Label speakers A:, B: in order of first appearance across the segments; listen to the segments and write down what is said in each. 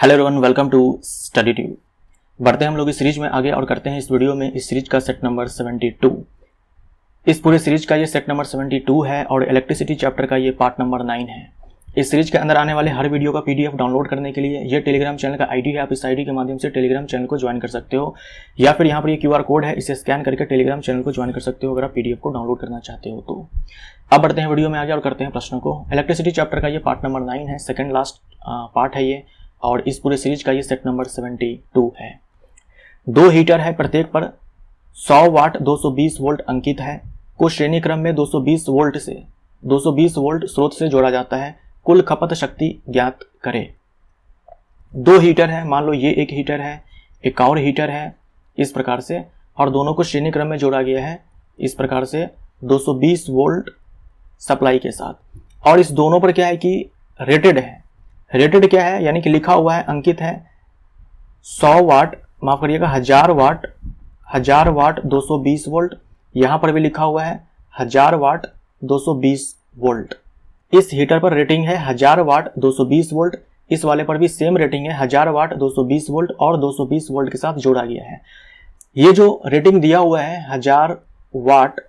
A: Hello everyone, welcome to Study Tube. बढ़ते हैं हम लोग इस सीरीज में आगे और करते हैं इस वीडियो में इस सीरीज का सेट नंबर 72। इस पूरे सीरीज का ये सेट नंबर 72 है और इलेक्ट्रिसिटी चैप्टर का ये पार्ट नंबर 9 है। इस सीरीज के अंदर आने वाले हर वीडियो का पीडीएफ डाउनलोड करने के लिए ये टेलीग्राम चैनल का आईडी है। आप इस आईडी के माध्यम से टेलीग्राम चैनल को ज्वाइन कर सकते हो, या फिर यहाँ पर ये क्यूआर कोड है, इसे स्कैन करके टेलीग्राम चैनल को ज्वाइन कर सकते हो अगर आप पीडीएफ को डाउनलोड करना चाहते हो तो। अब बढ़ते हैं वीडियो में आगे और करते हैं प्रश्नों को। इलेक्ट्रिसिटी चैप्टर का ये पार्ट नंबर 9 है, सेकेंड लास्ट पार्ट है ये, और इस पूरे सीरीज का ये सेट नंबर 72 है। दो हीटर है, प्रत्येक पर 100 वाट 220 वोल्ट अंकित है, को श्रेणी क्रम में 220 वोल्ट स्रोत से जोड़ा जाता है। कुल खपत शक्ति ज्ञात करें। दो हीटर है, मान लो ये एक हीटर है, एक और हीटर है, इस प्रकार से, और दोनों को श्रेणी क्रम में जोड़ा गया है इस प्रकार से 220 वोल्ट सप्लाई के साथ। और इस दोनों पर क्या है कि रेटेड है। रेटेड क्या है, यानी कि लिखा हुआ है, अंकित है 100 वाट, माफ करिएगा 1000 वाट 220 वोल्ट। यहां पर भी लिखा हुआ है 1000 वाट 220 वोल्ट। इस हीटर पर रेटिंग है 1000 वाट 220 वोल्ट, इस वाले पर भी सेम रेटिंग है 1000 वाट 220 वोल्ट और 220 वोल्ट के साथ जोड़ा गया है। ये जो रेटिंग दिया हुआ है 1000 वाट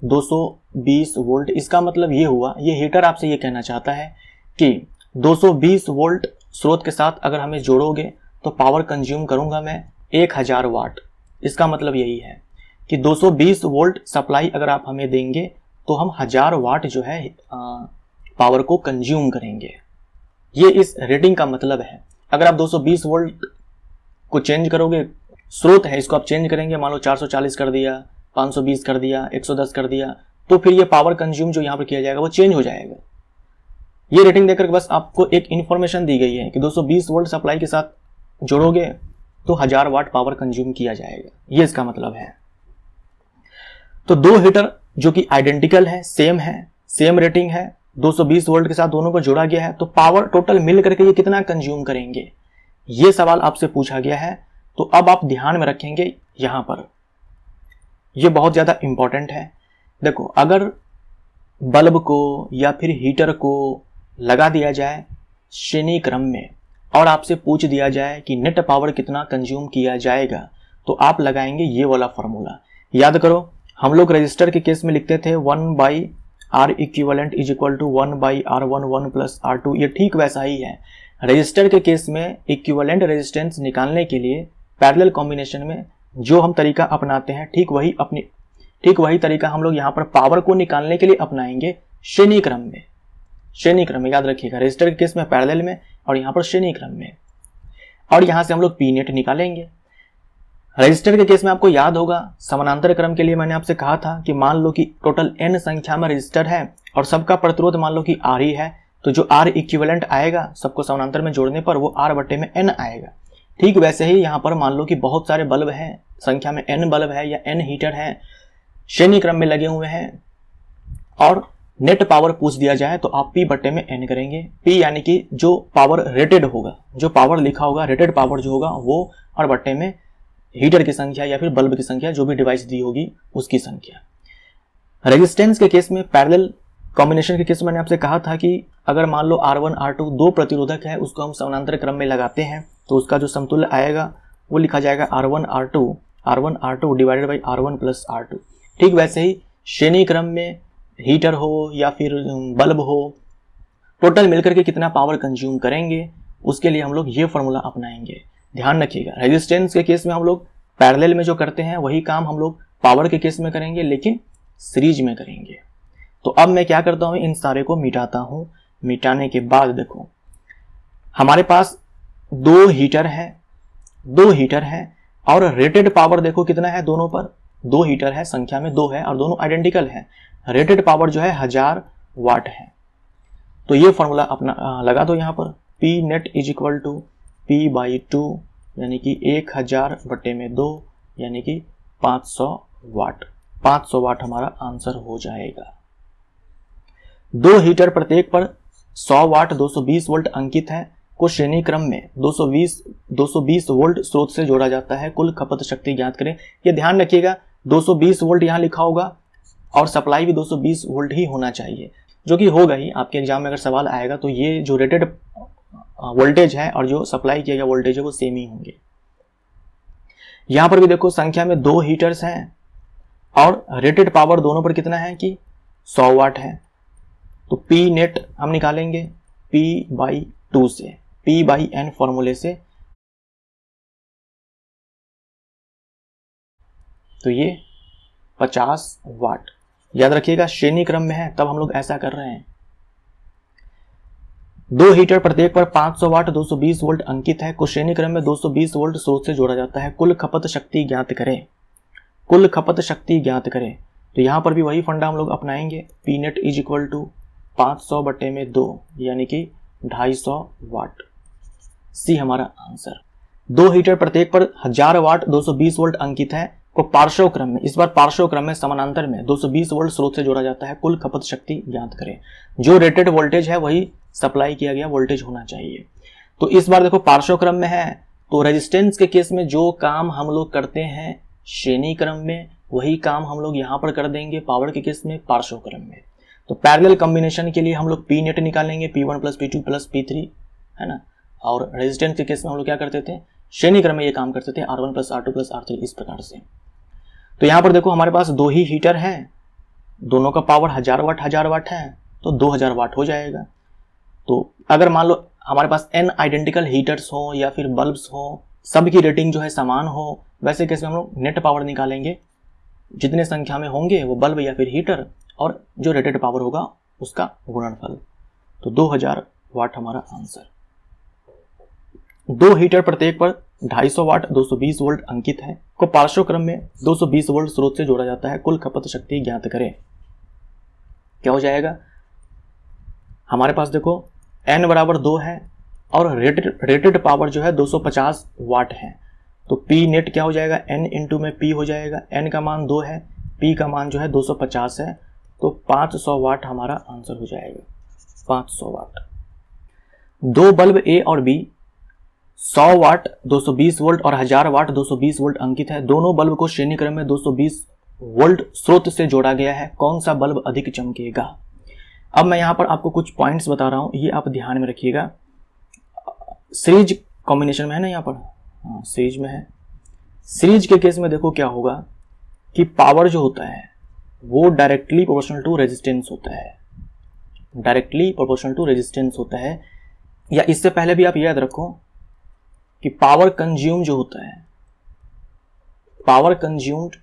A: 220 वोल्ट, इसका मतलब ये हुआ, ये हीटर आपसे ये कहना चाहता है कि 220 वोल्ट स्रोत के साथ अगर हमें जोड़ोगे तो पावर कंज्यूम करूंगा मैं 1000 वाट। इसका मतलब यही है कि 220 वोल्ट सप्लाई अगर आप हमें देंगे तो हम 1000 वाट जो है पावर को कंज्यूम करेंगे। ये इस रेटिंग का मतलब है। अगर आप 220 वोल्ट को चेंज करोगे, स्रोत है इसको आप चेंज करेंगे, मान लो 440 कर दिया, 520 कर दिया, 110 कर दिया, तो फिर ये पावर कंज्यूम जो यहाँ पर किया जाएगा वो चेंज हो जाएगा। ये रेटिंग देकर बस आपको एक इंफॉर्मेशन दी गई है कि 220 वोल्ट सप्लाई के साथ जोड़ोगे तो 1000 वाट पावर कंज्यूम किया जाएगा, ये इसका मतलब है। तो दो हीटर जो कि आइडेंटिकल है, सेम रेटिंग है, 220 वोल्ट के साथ दोनों को जोड़ा गया है, तो पावर टोटल मिल करके ये कितना कंज्यूम करेंगे, ये सवाल आपसे पूछा गया है। तो अब आप ध्यान में रखेंगे यहां पर, ये बहुत ज्यादा इंपॉर्टेंट है। देखो, अगर बल्ब को या फिर हीटर को लगा दिया जाए श्रेणी क्रम में और आपसे पूछ दिया जाए कि नेट पावर कितना कंज्यूम किया जाएगा, तो आप लगाएंगे ये वाला फॉर्मूला। याद करो, हम लोग रजिस्टर के केस में लिखते थे 1/R equivalent is equal to 1/R11 plus R2। ये ठीक वैसा ही है। रजिस्टर के केस में इक्विवेलेंट रेजिस्टेंस निकालने के लिए पैरेलल कॉम्बिनेशन में जो हम तरीका अपनाते हैं, ठीक वही तरीका हम लोग यहाँ पर पावर को निकालने के लिए अपनाएंगे श्रेणी क्रम में। याद रखिएगा, रजिस्टर के केस में पैरेलल में और यहाँ पर श्रेणी क्रम में, और यहाँ से हम लोग पी नेट निकालेंगे। रजिस्टर के केस में आपको याद होगा, समानांतर क्रम के लिए मैंने आपसे कहा था कि मान लो कि टोटल n संख्या में रजिस्टर है और सबका प्रतिरोध मान लो कि R ही है, तो जो R इक्विवेलेंट आएगा सबको समानांतर में जोड़ने पर वो R बटे में n आएगा। ठीक वैसे ही यहाँ पर मान लो कि बहुत सारे बल्ब हैं, संख्या में n बल्ब है या n हीटर है, श्रेणी क्रम में लगे हुए हैं, और नेट पावर पूछ दिया जाए तो आप P बटे में n करेंगे। P यानी कि जो पावर रेटेड होगा, जो पावर लिखा होगा, रेटेड पावर जो होगा वो, और बटे में हीटर की संख्या या फिर बल्ब की संख्या, जो भी डिवाइस दी होगी उसकी संख्या। रेजिस्टेंस के केस में, पैरेलल कॉम्बिनेशन के केस में मैंने आपसे कहा था कि अगर मान लो R1 R2 दो प्रतिरोधक है, उसको हम समानांतर क्रम में लगाते हैं तो उसका जो समतुल्य आएगा वो लिखा जाएगा R1 R2 divided by R1 plus R2। ठीक वैसे ही श्रेणी क्रम में हीटर हो या फिर बल्ब हो, टोटल मिलकर के कितना पावर कंज्यूम करेंगे, उसके लिए हम लोग ये फॉर्मूला अपनाएंगे। ध्यान रखिएगा, रेजिस्टेंस के केस में हम लोग पैरेलल में जो करते हैं वही काम हम लोग पावर के केस में करेंगे, लेकिन सीरीज में करेंगे। तो अब मैं क्या करता हूं, इन सारे को मिटाता हूं। मिटाने के बाद देखो, हमारे पास दो हीटर है और रेटेड पावर देखो कितना है दोनों पर, दो हीटर है, संख्या में दो है और दोनों आइडेंटिकल है। रेटेड पावर जो है 1000 वाट है। तो ये फॉर्मूला अपना लगा दो यहाँ पर, P net is equal to P/2 यानी कि 1000 बटे में 2 यानी कि 500 वाट। 500 वाट हमारा आंसर हो जाएगा। दो हीटर प्रत्येक पर 100 वाट 220 वोल्ट अंकित है, को श्रेणी क्रम में 220 वोल्ट स्रोत से जोड़ा जाता है। कुल खपत शक्ति ज्ञात करें। ये ध्यान रखिएगा, 220 वोल्ट यहाँ लिखा होगा और सप्लाई भी 220 वोल्ट ही होना चाहिए, जो कि होगा ही। आपके एग्जाम में अगर सवाल आएगा तो ये जो रेटेड वोल्टेज है और जो सप्लाई किया गया वोल्टेज है वो सेम ही होंगे। यहां पर भी देखो संख्या में 2 हीटर्स हैं और रेटेड पावर दोनों पर कितना है कि 100 वाट है। तो P नेट हम निकालेंगे P/2 से, P/N फॉर्मूले से। तो ये 50 वाट। याद रखिएगा श्रेणी क्रम में है तब हम लोग ऐसा कर रहे हैं। 2 हीटर प्रत्येक पर 500 वाट 220 वोल्ट अंकित है। कुछ श्रेणी क्रम में 220 वोल्ट स्रोत से जोड़ा जाता है। कुल खपत शक्ति ज्ञात करें। कुल खपत शक्ति ज्ञात करें। तो यहां पर भी वही फंडा हम लोग अपनाएंगे। P net is equal to 500/2 यानी कि 250 वाट। सी हमारा आंसर। 2 हीटर प्रत्येक पर 1000 वाट 220 वोल्ट अंकित है को पार्श्व क्रम में, इस बार पार्श्व क्रम में समानांतर में 220 वोल्ट स्रोत से जोड़ा जाता है। कुल खपत शक्ति ज्ञात करें। जो रेटेड वोल्टेज है वही सप्लाई किया गया वोल्टेज होना चाहिए। तो इस बार देखो पार्श्व क्रम में है तो रेजिस्टेंस के केस में जो काम हम लोग करते हैं श्रेणी क्रम में वही काम हम लोग यहां पर कर देंगे पावर के केस में पार्श्व क्रम में। तो पैरेलल कॉम्बिनेशन के लिए हम लोग P नेट निकालेंगे P1 + P2 + P3 है ना। और रेजिस्टेंस के केस में हम लोग क्या करते थे श्रेणी क्रम में ये काम करते थे R1 + R2 + R3 इस प्रकार से। तो यहां पर देखो हमारे पास 2 ही हीटर हैं, दोनों का पावर 1000 वाट है तो 2000 वाट हो जाएगा। तो अगर मान लो हमारे पास n आइडेंटिकल हीटर्स हो या फिर बल्ब्स हो, सबकी रेटिंग जो है समान हो, वैसे केस में हम लोग नेट पावर निकालेंगे। जितने संख्या में होंगे वो बल्ब या फिर हीटर और जो रेटेड पावर होगा उसका गुणनफल। तो 2000 वाट हमारा आंसर। 2 हीटर प्रत्येक पर 250 वाट 220 वोल्ट अंकित है को पार्श्व क्रम में 220 वोल्ट स्रोत से जोड़ा जाता है। कुल खपत शक्ति ज्ञात करें। क्या हो जाएगा हमारे पास देखो n = 2 है और रेटेड पावर जो है 250 वाट है। तो P नेट क्या हो जाएगा n इंटू में P हो जाएगा। n का मान 2 है, P का मान जो है 250 है तो 500 वाट हमारा आंसर हो जाएगा। 500 वाट। 2 बल्ब A और B 100 वाट 220 वोल्ट और 1000 वाट 220 वोल्ट अंकित है। दोनों बल्ब को श्रेणी क्रम में 220 वोल्ट स्रोत से जोड़ा गया है। कौन सा बल्ब अधिक चमकेगा। अब मैं यहां पर आपको कुछ पॉइंट्स बता रहा हूं, ये आप ध्यान में रखिएगा। सीरीज कॉम्बिनेशन में है ना, यहाँ पर हाँ सीरीज में है। सीरीज के केस में देखो क्या होगा कि पावर जो होता है वो डायरेक्टली प्रोपोर्शनल टू रेजिस्टेंस होता है। डायरेक्टली प्रोपोर्शनल टू रेजिस्टेंस होता है। या इससे पहले भी आप याद रखो कि पावर कंज्यूम जो होता है, power consumed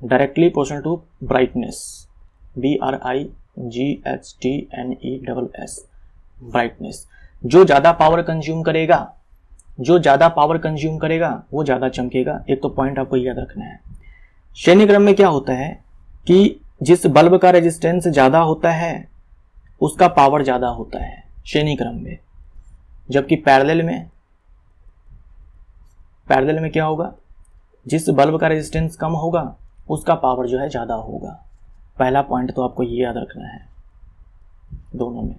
A: directly proportional to brightness, BRIGHTNESS, brightness. जो ज्यादा पावर कंज्यूम करेगा, जो ज्यादा पावर कंज्यूम करेगा वो ज्यादा चमकेगा। एक तो पॉइंट आपको याद रखना है। श्रेणी क्रम में क्या होता है कि जिस बल्ब का रेजिस्टेंस ज्यादा होता है उसका पावर ज्यादा होता है श्रेणी क्रम में, जबकि पैरेलल में क्या होगा, जिस बल्ब का रेजिस्टेंस कम होगा उसका पावर जो है ज्यादा होगा। पहला पॉइंट तो आपको ये याद रखना है दोनों में।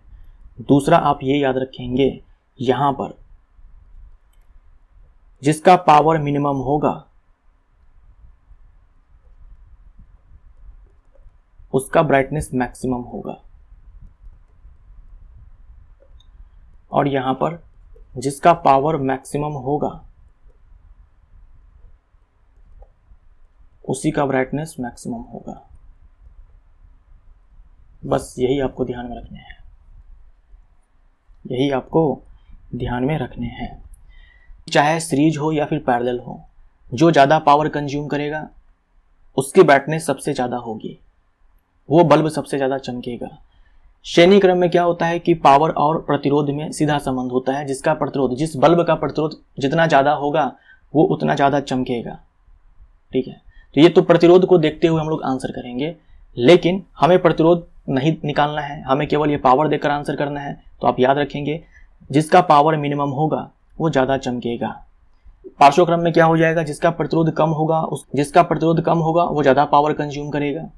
A: दूसरा आप ये याद रखेंगे यहां पर जिसका पावर मिनिमम होगा उसका ब्राइटनेस मैक्सिमम होगा, और यहां पर जिसका पावर मैक्सिमम होगा उसी का ब्राइटनेस मैक्सिमम होगा। बस यही आपको ध्यान में रखने हैं, यही आपको ध्यान में रखने हैं। चाहे सीरीज हो या फिर पैरेलल हो, जो ज़्यादा पावर कंज्यूम करेगा उसकी ब्राइटनेस सबसे ज़्यादा होगी, वो बल्ब सबसे ज़्यादा चमकेगा। श्रेणी क्रम में क्या होता है कि पावर और प्रतिरोध में सीधा संबंध होता है। जिसका प्रतिरोध, जिस बल्ब का प्रतिरोध जितना ज़्यादा होगा वो उतना ज़्यादा चमकेगा। ठीक है, तो ये तो प्रतिरोध को देखते हुए हम लोग आंसर करेंगे, लेकिन हमें प्रतिरोध नहीं निकालना है, हमें केवल ये पावर देकर आंसर करना है। तो आप याद रखेंगे जिसका पावर मिनिमम होगा वो ज़्यादा चमकेगा। पार्श्व क्रम में क्या हो जाएगा, जिसका प्रतिरोध कम होगा वो ज़्यादा पावर कंज्यूम करेगा।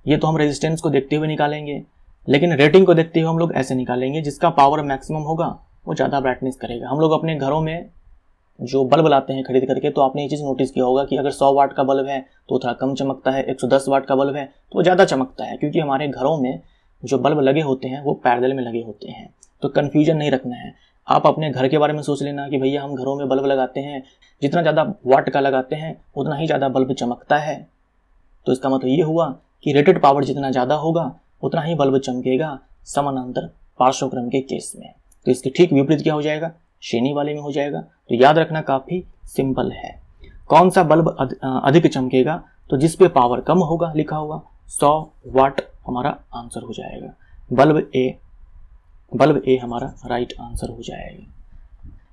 A: ये तो हम रेजिस्टेंस को देखते हुए निकालेंगे, लेकिन रेटिंग को देखते हुए हम लोग ऐसे निकालेंगे, जिसका पावर मैक्सिमम होगा वो ज़्यादा ब्राइटनेस करेगा। हम लोग अपने घरों में जो बल्ब लाते हैं खरीद करके, तो आपने ये चीज़ नोटिस किया होगा कि अगर 100 वाट का बल्ब है तो थोड़ा कम चमकता है, 110 वाट का बल्ब है तो वो ज़्यादा चमकता है, क्योंकि हमारे घरों में जो बल्ब लगे होते हैं वो पैरेलल में लगे होते हैं। तो कन्फ्यूजन नहीं रखना है। आप अपने घर के बारे में सोच लेना कि भैया हम घरों में बल्ब लगाते हैं, जितना ज़्यादा वाट का लगाते हैं उतना ही ज़्यादा बल्ब चमकता है। तो इसका मतलब ये हुआ कि रेटेड पावर जितना ज़्यादा होगा उतना ही बल्ब चमकेगा समानांतर पार्श्वक्रम के केस में। तो इसके ठीक विपरीत क्या हो जाएगा, श्रेणी वाले में हो जाएगा। तो याद रखना काफ़ी सिंपल है। कौन सा बल्ब अधिक चमकेगा, तो जिस पे पावर कम होगा लिखा हुआ 100 वाट हमारा आंसर हो जाएगा। बल्ब ए हमारा राइट आंसर हो जाएगा।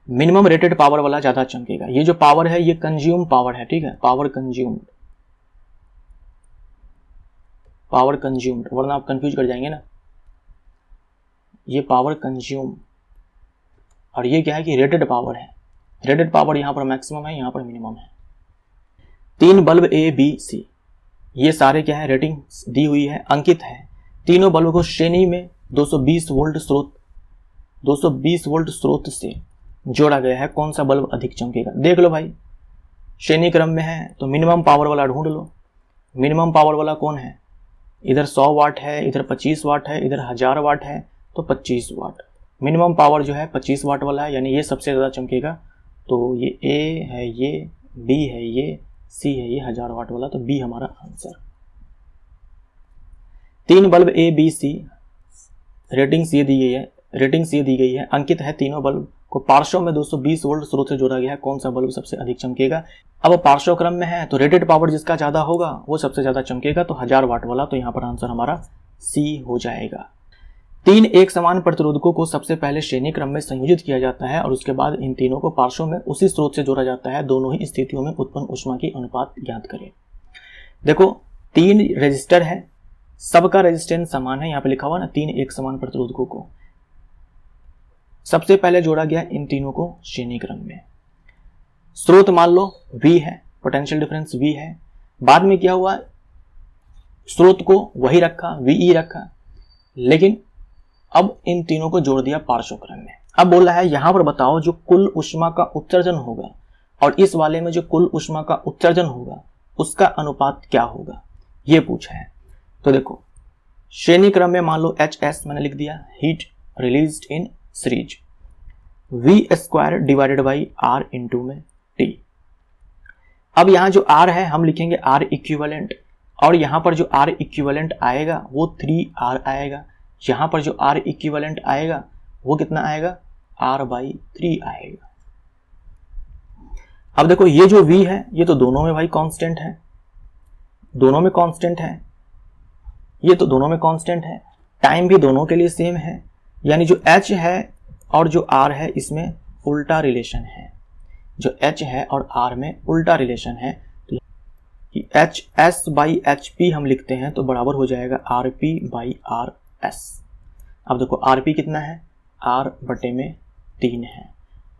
A: मिनिमम रेटेड पावर वाला ज़्यादा चमकेगा। ये जो पावर है ये कंज्यूम पावर है, ठीक है, पावर कंज्यूम्ड, वरना आप कंफ्यूज कर जाएंगे ना। ये पावर कंज्यूम और ये क्या है कि रेटेड पावर है। रेटेड पावर यहाँ पर मैक्सिमम है, यहाँ पर मिनिमम है। 3 बल्ब ए बी सी, ये सारे क्या है, रेटिंग दी हुई है, अंकित है। तीनों बल्ब को श्रेणी में 220 वोल्ट स्रोत से जोड़ा गया है। कौन सा बल्ब अधिक चमकेगा, देख लो भाई। श्रेणी क्रम में है तो मिनिमम पावर वाला ढूंढ लो। मिनिमम पावर वाला कौन है, इधर 100 वाट है, इधर 25 वाट है, इधर 1000 वाट है, तो 25 वाट। मिनिमम पावर जो है 25 वाट वाला है, यानी ये सबसे ज़्यादा चमकेगा। तो ये ए है, ये बी है, ये सी है, ये 1000 वाट वाला, तो बी हमारा answer. 3 bulb A B C, rating C दी गई है, अंकित है। तीनों बल्ब को पार्श्व में 220 वोल्ट स्रोत से जोड़ा गया है। कौन सा बल्ब सबसे अधिक चमकेगा। अब पार्श्व क्रम में है तो रेटेड पावर जिसका ज़्यादा होगा वो सबसे ज़्यादा चमकेगा, तो 1000 वाट वाला। तो यहाँ पर आंसर हमारा सी हो जाएगा। 3 एक समान प्रतिरोधकों को सबसे पहले श्रेणी क्रम में संयोजित किया जाता है और उसके बाद इन तीनों को पार्श्व में उसी स्रोत से जोड़ा जाता है। दोनों ही स्थितियों में उत्पन्न ऊष्मा की अनुपात ज्ञात करें। देखो 3 रेजिस्टर है, सबका रेजिस्टेंस समान है, यहाँ पे लिखा हुआ ना 3 एक समान प्रतिरोधकों को सबसे पहले जोड़ा गया इन तीनों को श्रेणी क्रम में। स्रोत मान लो V है, पोटेंशियल डिफरेंस V है। बाद में क्या हुआ, स्रोत को वही रखा, VE रखा, लेकिन अब इन तीनों को जोड़ दिया पार्श्व क्रम में। अब बोल रहा है यहां पर बताओ जो कुल ऊष्मा का उत्सर्जन होगा और इस वाले में जो कुल ऊष्मा का उत्सर्जन होगा उसका अनुपात क्या होगा, ये पूछा है। तो देखो श्रेणी क्रम में मान लो HS मैंने लिख दिया, heat released in series, V² divided by R into में T। अब यहां जो R है हम लिखेंगे R इक्विवेलेंट, और यहां पर जो R इक्विवेलेंट आएगा वो 3R आएगा। यहां पर जो R इक्विवेलेंट आएगा वो कितना आएगा, R/3 आएगा। अब देखो ये जो V है ये तो दोनों में भाई कांस्टेंट है, दोनों में कांस्टेंट है, ये तो दोनों में कांस्टेंट है, टाइम भी दोनों के लिए सेम है, यानी जो H है और जो R है इसमें उल्टा रिलेशन है। जो H है और R में उल्टा रिलेशन है, तो HS/HP हम लिखते हैं तो बराबर हो जाएगा RP/RS। अब देखो RP कितना है, R/3 है,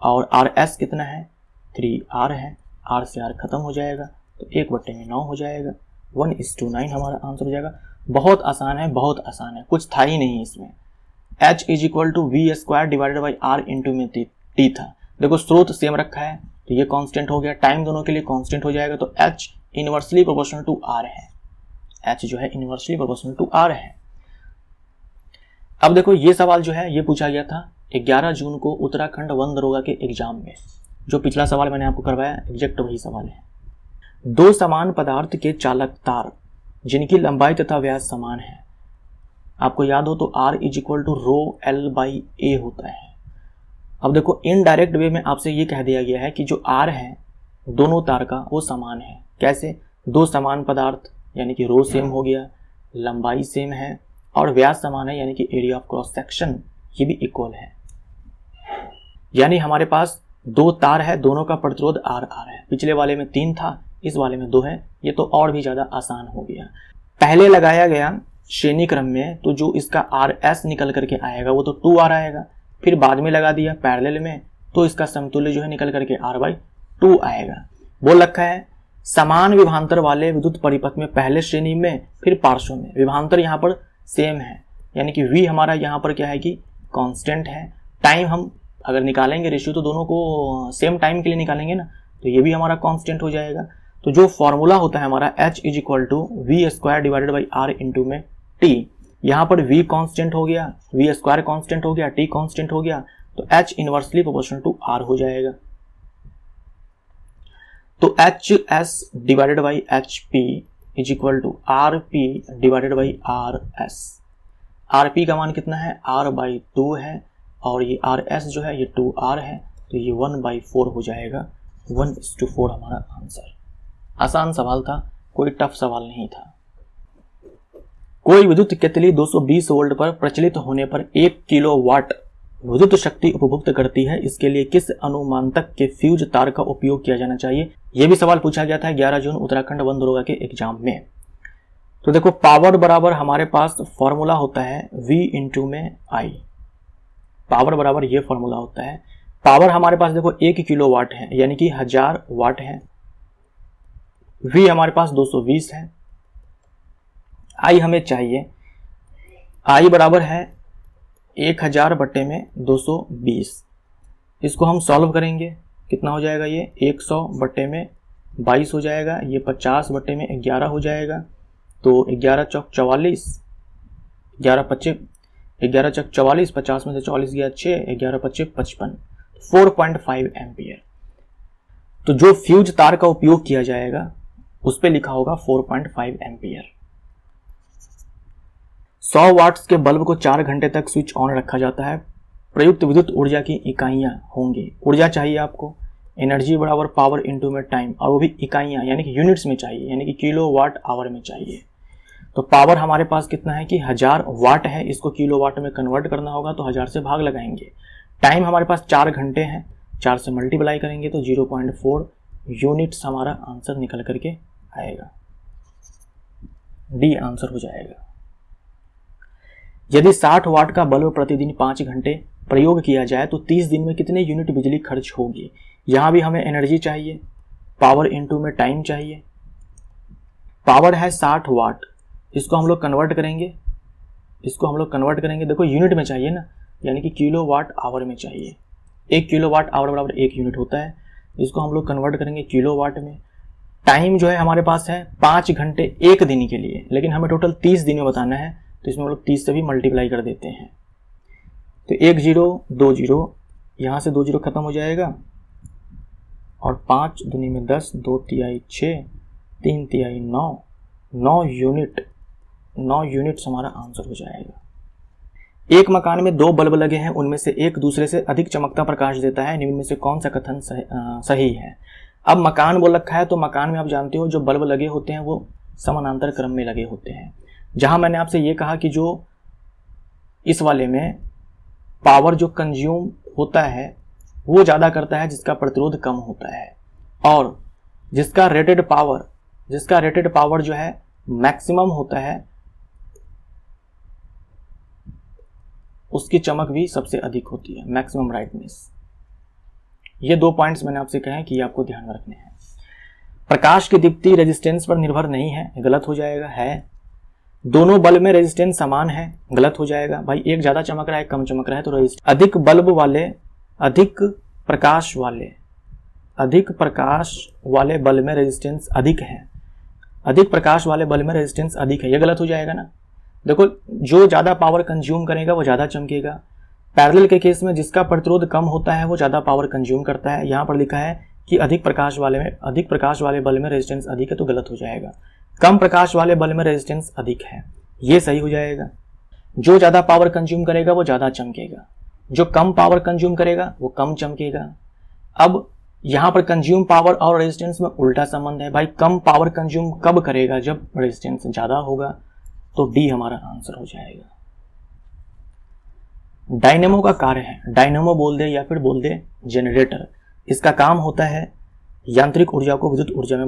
A: और RS कितना है, 3R है। R से R खत्म हो जाएगा तो 1/9 हो जाएगा, 1:9 हमारा आंसर हो जाएगा। बहुत आसान है, बहुत आसान है, कुछ था ही नहीं इसमें। H = V² divided by R into में T था। देखो स्रोत सेम रखा है तो ये कांस्टेंट हो गया, टाइम दोनों के लिए कांस्टेंट हो जाएगा, तो H inversely proportional to R है। H जो है इनवर्सली प्रोपोर्शनल टू R है। अब देखो ये सवाल जो है ये पूछा गया था 11 जून को उत्तराखंड वन दरोगा के एग्जाम में। जो पिछला सवाल मैंने आपको करवाया एग्जैक्ट वही सवाल है। 2 समान पदार्थ के चालक तार जिनकी लंबाई तथा व्यास समान है, आपको याद हो तो R = ρL/A होता है। अब देखो इनडायरेक्ट वे में आपसे ये कह दिया गया है कि जो R है दोनों तार का वो समान है। कैसे, 2 समान पदार्थ यानी कि रो सेम हो गया, लंबाई सेम है और व्यास समान है यानी कि एरिया ऑफ क्रॉस सेक्शन ये भी इक्वल है। यानी हमारे पास 2 तार है, दोनों का प्रतिरोध R है। पिछले वाले में 3 था, इस वाले में 2 है, ये तो और भी ज़्यादा आसान हो गया। पहले लगाया गया श्रेणी क्रम में तो जो इसका RS निकल करके आएगा वो तो 2R आएगा, फिर बाद में लगा दिया पैरेलल में तो इसका समतुल्य जो है निकल करके R/2 आएगा। बोल रखा है समान विभवांतर वाले विद्युत परिपथ में पहले श्रेणी में फिर पार्श्व में विभवांतर यहाँ पर सेम है, यानी कि V हमारा यहाँ पर क्या है कि कांस्टेंट है। टाइम हम अगर निकालेंगे रेशियो तो दोनों को सेम टाइम के लिए निकालेंगे ना, तो ये भी हमारा कांस्टेंट हो जाएगा। तो जो फॉर्मूला होता है हमारा H = V² divided by R into में T, यहाँ पर V कांस्टेंट हो गया, V² कांस्टेंट हो गया, T कांस्टेंट हो गया, तो H inversely proportional to R हो जाएगा। तो HS divided by HP is equal to RP divided by RS। RP का मान कितना है, R/2 है, और ये RS जो है ये 2R है, तो ये 1/4 हो जाएगा। 1:4 हमारा आंसर। आसान सवाल था, कोई टफ सवाल नहीं था। कोई विद्युत केतली 220 वोल्ट पर प्रचलित होने पर 1 किलोवाट विद्युत शक्ति उपभोक्त करती है, इसके लिए किस अनुमानतक के फ्यूज तार का उपयोग किया जाना चाहिए। यह भी सवाल पूछा गया था 11 जून उत्तराखंड वन दरोगा के एग्जाम में। तो देखो पावर बराबर हमारे पास फॉर्मूला होता है V इंटू में I। पावर बराबर ये फॉर्मूला होता है। पावर हमारे पास देखो 1 किलोवाट है, यानी कि 1000 वाट है। V हमारे पास 220 है। I हमें चाहिए, I बराबर है 1000 बटे में 220। इसको हम सॉल्व करेंगे, कितना हो जाएगा, ये 100 बटे में 22 हो जाएगा, ये 50 बटे में 11 हो जाएगा। तो 11 चौक 44, 11 चौक 44, 50 में से 44 गया 6, 11 25 55, 4.5 एम्पियर। तो जो फ्यूज तार का उपयोग किया जाएगा उस पे लिखा होगा 4.5 एम्पियर। 100 वाट्स के बल्ब को 4 घंटे तक स्विच ऑन रखा जाता है। प्रयुक्त विद्युत ऊर्जा की इकाइयां होंगी। ऊर्जा चाहिए आपको, एनर्जी बराबर पावर इंटू में टाइम, और वो भी इकाइयां यानी कि यूनिट्स में चाहिए, यानी कि किलोवाट आवर में चाहिए। तो पावर हमारे पास कितना है कि 1000 वाट है, इसको किलोवाट में कन्वर्ट करना होगा तो 1000 से भाग लगाएंगे। टाइम हमारे पास 4 घंटे हैं, 4 से मल्टीप्लाई करेंगे तो 0.4 यूनिट्स हमारा आंसर निकल करके आएगा। डी आंसर हो जाएगा। यदि 60 वाट का बल्ब प्रतिदिन 5 घंटे प्रयोग किया जाए तो 30 दिन में कितने यूनिट बिजली खर्च होगी। यहां भी हमें एनर्जी चाहिए, पावर इंटू में टाइम चाहिए। पावर है 60 वाट, इसको हम लोग कन्वर्ट करेंगे, देखो यूनिट में चाहिए ना, यानी कि किलोवाट आवर में चाहिए। 1 किलोवाट आवर बराबर 1 यूनिट होता है, इसको हम लोग कन्वर्ट करेंगे किलोवाट में। टाइम जो है हमारे पास है 5 घंटे 1 दिन के लिए, लेकिन हमें टोटल 30 दिन में बताना है, तो इसमें हम लोग 30 से भी मल्टीप्लाई कर देते हैं। तो 1 0 2 0, यहाँ से 2 0 खत्म हो जाएगा, और 5 दूनी में 10, 2 तिहाई 6, 3 तिहाई 9, 9 यूनिट्स हमारा आंसर हो जाएगा। एक मकान में 2 बल्ब लगे हैं, उनमें से एक दूसरे से अधिक चमकता प्रकाश देता है, निम्न में से कौन सा कथन सही है। अब मकान बोल रखा है, तो मकान में आप जानते हो जो बल्ब लगे होते हैं वो समानांतर क्रम में लगे होते हैं। जहां मैंने आपसे ये कहा कि जो इस वाले में पावर जो कंज्यूम होता है वो ज़्यादा करता है जिसका प्रतिरोध कम होता है, और जिसका रेटेड पावर जो है मैक्सिमम होता है, उसकी चमक भी सबसे अधिक होती है, मैक्सिमम ब्राइटनेस। ये 2 पॉइंट्स मैंने आपसे कहे कि आपको ध्यान में रखने हैं। प्रकाश की दीप्ति रेजिस्टेंस पर निर्भर नहीं है, गलत हो जाएगा। है दोनों बल्ब में रेजिस्टेंस समान है, गलत हो जाएगा। भाई एक ज्यादा चमक रहा है, कम चमक रहा है, तो रेजिस्टेंस अधिक प्रकाश वाले बल्ब में रेजिस्टेंस अधिक है, अधिक प्रकाश वाले बल्ब में रेजिस्टेंस अधिक है, ये गलत हो जाएगा ना। देखो जो ज्यादा पावर कंज्यूम करेगा वो ज्यादा चमकेगा। पैरेलल के केस में जिसका प्रतिरोध कम होता है वो ज्यादा पावर कंज्यूम करता है। यहाँ पर लिखा है कि अधिक प्रकाश वाले बल्ब में रेजिस्टेंस अधिक है, तो गलत हो जाएगा। कम प्रकाश वाले बल्ब में रेजिस्टेंस अधिक है, ये सही हो जाएगा। जो ज्यादा पावर कंज्यूम करेगा वो ज्यादा चमकेगा, जो कम पावर कंज्यूम करेगा वो कम चमकेगा। अब यहाँ पर कंज्यूम पावर और रेजिस्टेंस में उल्टा संबंध है। भाई कम पावर कंज्यूम कब करेगा, जब रेजिस्टेंस ज्यादा होगा, तो डी हमारा आंसर हो जाएगा। डायनेमो का कार्य है, डायनेमो बोल दे या फिर बोल दे जनरेटर, इसका काम होता है यांत्रिक ऊर्जा को विद्युत ऊर्जा में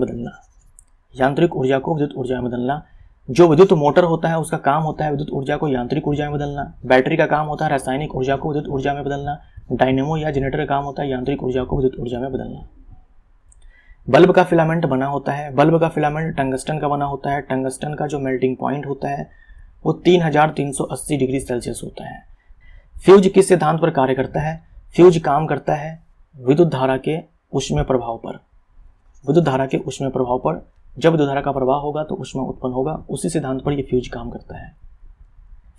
A: बदलना। जो विद्युत मोटर होता है उसका काम होता है विद्युत ऊर्जा को यांत्रिक ऊर्जा में बदलना। बैटरी का काम होता है रासायनिक ऊर्जा को विद्युत ऊर्जा में बदलना। डायनेमो या जनरेटर का काम होता है यांत्रिक ऊर्जा को विद्युत ऊर्जा में बदलना। बल्ब का फिलामेंट बना होता है, बल्ब का फिलामेंट टंगस्टन का बना होता है। टंगस्टन का जो मेल्टिंग पॉइंट होता है वो 3380 डिग्री सेल्सियस होता है। फ्यूज किस सिद्धांत पर कार्य करता है। फ्यूज काम करता है विद्युत धारा के ऊष्मीय प्रभाव पर। जब विद्युत धारा का प्रवाह होगा तो ऊष्मा उत्पन्न होगा, उसी सिद्धांत पर यह फ्यूज काम करता है।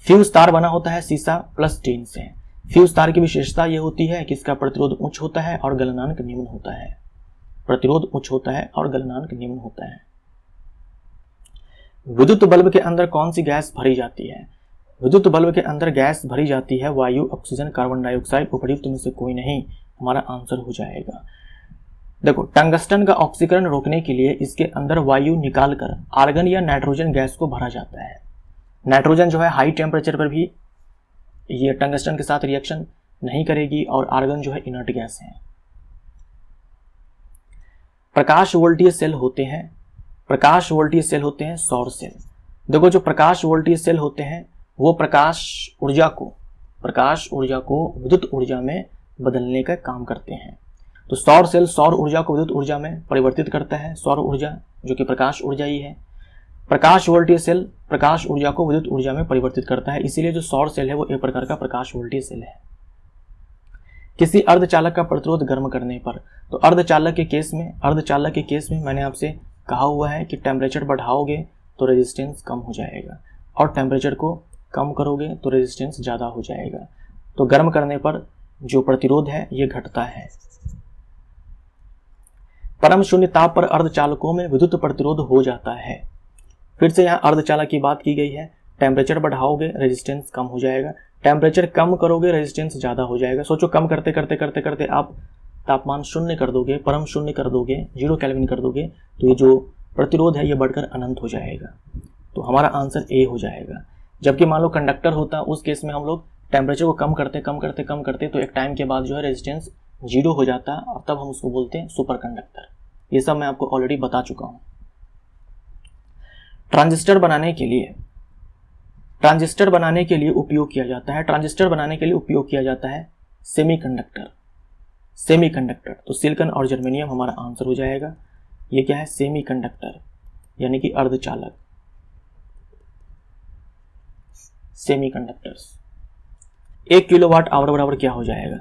A: फ्यूज तार बना होता है सीसा प्लस टीन से। फ्यूज तार की विशेषता ये होती है कि इसका प्रतिरोध उच्च होता है और गलनांक निम्न होता है। प्रतिरोध उच्च होता है और गलनांक निम्न होता है। विद्युत बल्ब के अंदर कौन सी गैस भरी जाती है? विद्युत बल्ब के अंदर गैस भरी जाती है वायु, ऑक्सीजन, कार्बन डाइऑक्साइड। उपर्युक्त में से कोई नहीं हमारा आंसर हो जाएगा। देखो, टंगस्टन का ऑक्सीकरण रोकने के लिए इसके अंदर वायु निकालकर आर्गन या नाइट्रोजन गैस को भरा जाता है। नाइट्रोजन जो है हाई टेम्परेचर पर भी ये टंगस्टन के साथ रिएक्शन नहीं करेगी और आर्गन जो है इनर्ट गैस है। प्रकाश वोल्टीय सेल होते हैं, प्रकाश वोल्टीय सेल होते हैं सौर सेल। देखो, जो प्रकाश वोल्टीय सेल होते हैं वो प्रकाश ऊर्जा को विद्युत ऊर्जा में बदलने का काम करते हैं। तो सौर सेल सौर ऊर्जा को विद्युत ऊर्जा में परिवर्तित करता है, सौर ऊर्जा जो कि प्रकाश ऊर्जा ही है। प्रकाश वोल्टीय सेल प्रकाश ऊर्जा को विद्युत ऊर्जा में परिवर्तित करता है, इसीलिए जो सौर सेल है वो एक प्रकार का प्रकाश वोल्टीय सेल है। किसी अर्धचालक का प्रतिरोध गर्म करने पर, तो अर्धचालक के केस में मैंने आपसे कहा हुआ है कि टेम्परेचर बढ़ाओगे तो रेजिस्टेंस कम हो जाएगा और टेम्परेचर को कम करोगे तो रेजिस्टेंस ज़्यादा हो जाएगा। तो गर्म करने पर जो प्रतिरोध है ये घटता है। परम शून्य ताप पर अर्धचालकों में विद्युत प्रतिरोध हो जाता है। फिर से यहाँ अर्धचालक की बात की गई है। टेम्परेचर बढ़ाओगे रेजिस्टेंस कम हो जाएगा, टेम्परेचर कम करोगे रेजिस्टेंस ज़्यादा हो जाएगा। सोचो, कम करते करते करते करते आप तापमान शून्य कर दोगे, परम शून्य कर दोगे, 0 केल्विन कर दोगे, तो ये जो प्रतिरोध है ये बढ़कर अनंत हो जाएगा। तो हमारा आंसर ए हो जाएगा। जबकि मान लो कंडक्टर होता, उस केस में हम लोग टेम्परेचर को कम करते तो एक टाइम के बाद जो है रेजिस्टेंस 0 हो जाता है और तब हम उसको बोलते हैं सुपर कंडक्टर। ये सब मैं आपको ऑलरेडी बता चुका हूँ। ट्रांजिस्टर बनाने के लिए उपयोग किया जाता है सेमीकंडक्टर। तो सिलिकॉन और जर्मेनियम हमारा आंसर हो जाएगा। ये क्या है? सेमीकंडक्टर यानी कि अर्धचालक। सेमीकंडक्टर्स। 1 किलोवाट आवर बराबर क्या हो जाएगा?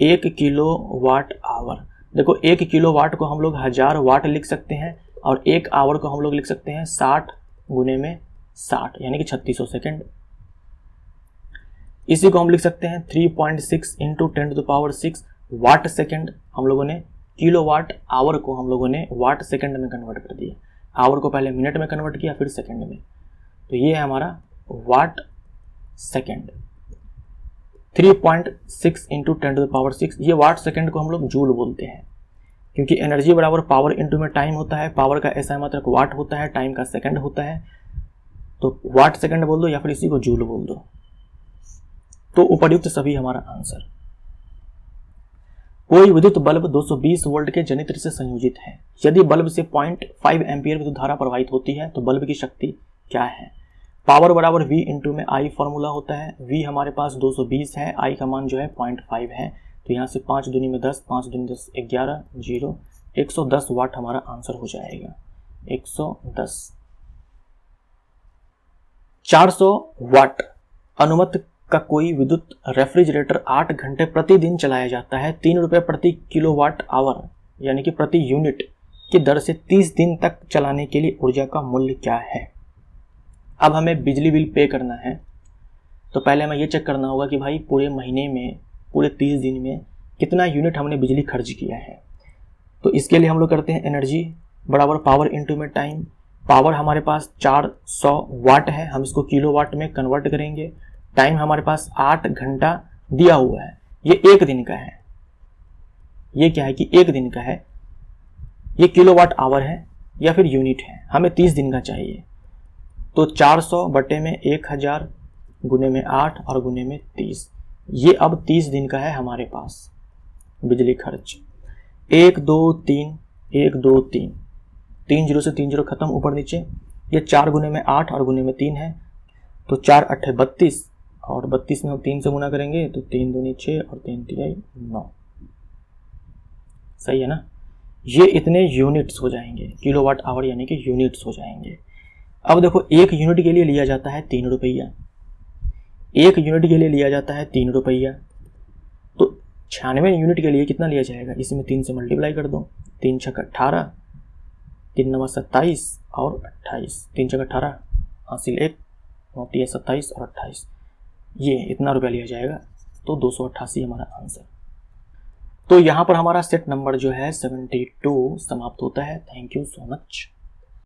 A: 1 किलोवाट आवर। देखो, 1 किलोवाट को हम लोग 1000 वाट लिख सकते हैं और 1 आवर को हम लोग लिख सकते हैं 60 गुने में 60 यानी कि 3600 सेकेंड। इसी को हम लिख सकते हैं 3.6 इंटू 10⁶ वाट सेकेंड। हम लोगों ने किलोवाट आवर को हम लोगों ने वाट सेकेंड में कन्वर्ट कर दिया। आवर को पहले मिनट में कन्वर्ट किया, फिर सेकेंड में। तो ये है हमारा वाट सेकेंड। 3.6 इंटू 10⁶। ये वाट सेकेंड को हम लोग जूल बोलते हैं, क्योंकि एनर्जी बराबर पावर इंटू में टाइम होता है। पावर का ऐसा मात्रक वाट होता है, टाइम का सेकंड होता है। तो वाट सेकंड बोल दो या फिर इसी को जूल बोल दो। तो उपर्युक्त सभी हमारा आंसर। कोई विद्युत बल्ब 220 वोल्ट के जनित्र से संयोजित है। यदि बल्ब से 0.5 एम्पियर विद्युत धारा प्रवाहित होती है तो बल्ब की शक्ति क्या है? पावर बराबर V इंटू में I फॉर्मूला होता है। V हमारे पास 220 है, I का मान जो है 0.5 है। तो यहाँ से 5 दूनी में 10, 5 दूनी 10, 11, 0, 110 वाट हमारा आंसर हो जाएगा। 110। 400 वाट अनुमत का कोई विद्युत रेफ्रिजरेटर 8 घंटे प्रतिदिन चलाया जाता है। 3 रुपये प्रति किलोवाट आवर यानी कि प्रति यूनिट की दर से 30 दिन तक चलाने के लिए ऊर्जा का मूल्य क्या है? अब हमें बिजली बिल पे करना है तो पहले हमें ये चेक करना होगा कि भाई पूरे महीने में, पूरे 30 दिन में कितना यूनिट हमने बिजली खर्च किया है। तो इसके लिए हम लोग करते हैं एनर्जी बराबर पावर इंटू में टाइम। पावर हमारे पास 400 वाट है, हम इसको किलोवाट में कन्वर्ट करेंगे। टाइम हमारे पास 8 घंटा दिया हुआ है, ये 1 दिन का है। ये क्या है कि 1 दिन का है। ये किलोवाट आवर है या फिर यूनिट है, हमें 30 दिन का चाहिए। तो 400 बटे में 1000 गुने में 8 और गुने में 30, ये अब 30 दिन का है हमारे पास बिजली खर्च। 1 2 3 1 2 3 3 0 से 3 0 खत्म, ऊपर नीचे। ये 4 गुने में 8 और गुने में 3 है, तो 4 8 32 और 32 में हम 3 से गुना करेंगे तो 3 दूनी 6 और 3 3 9। सही है ना? ये इतने यूनिट्स हो जाएंगे, किलोवाट आवर यानी कि यूनिट्स हो जाएंगे। अब देखो, 1 यूनिट के लिए लिया जाता है 3 रुपया। 1 यूनिट के लिए लिया जाता है 3 रुपया। तो 96 यूनिट के लिए कितना लिया जाएगा? इसमें 3 से मल्टीप्लाई कर दो। 3 छक 18, 3 9 27 और 28, 3 छक 18, हासिल 1, 9 27 और 28। ये इतना रुपया लिया जाएगा तो 288 हमारा आंसर। तो यहाँ पर हमारा सेट नंबर जो है 72 समाप्त होता है। Thank you so much.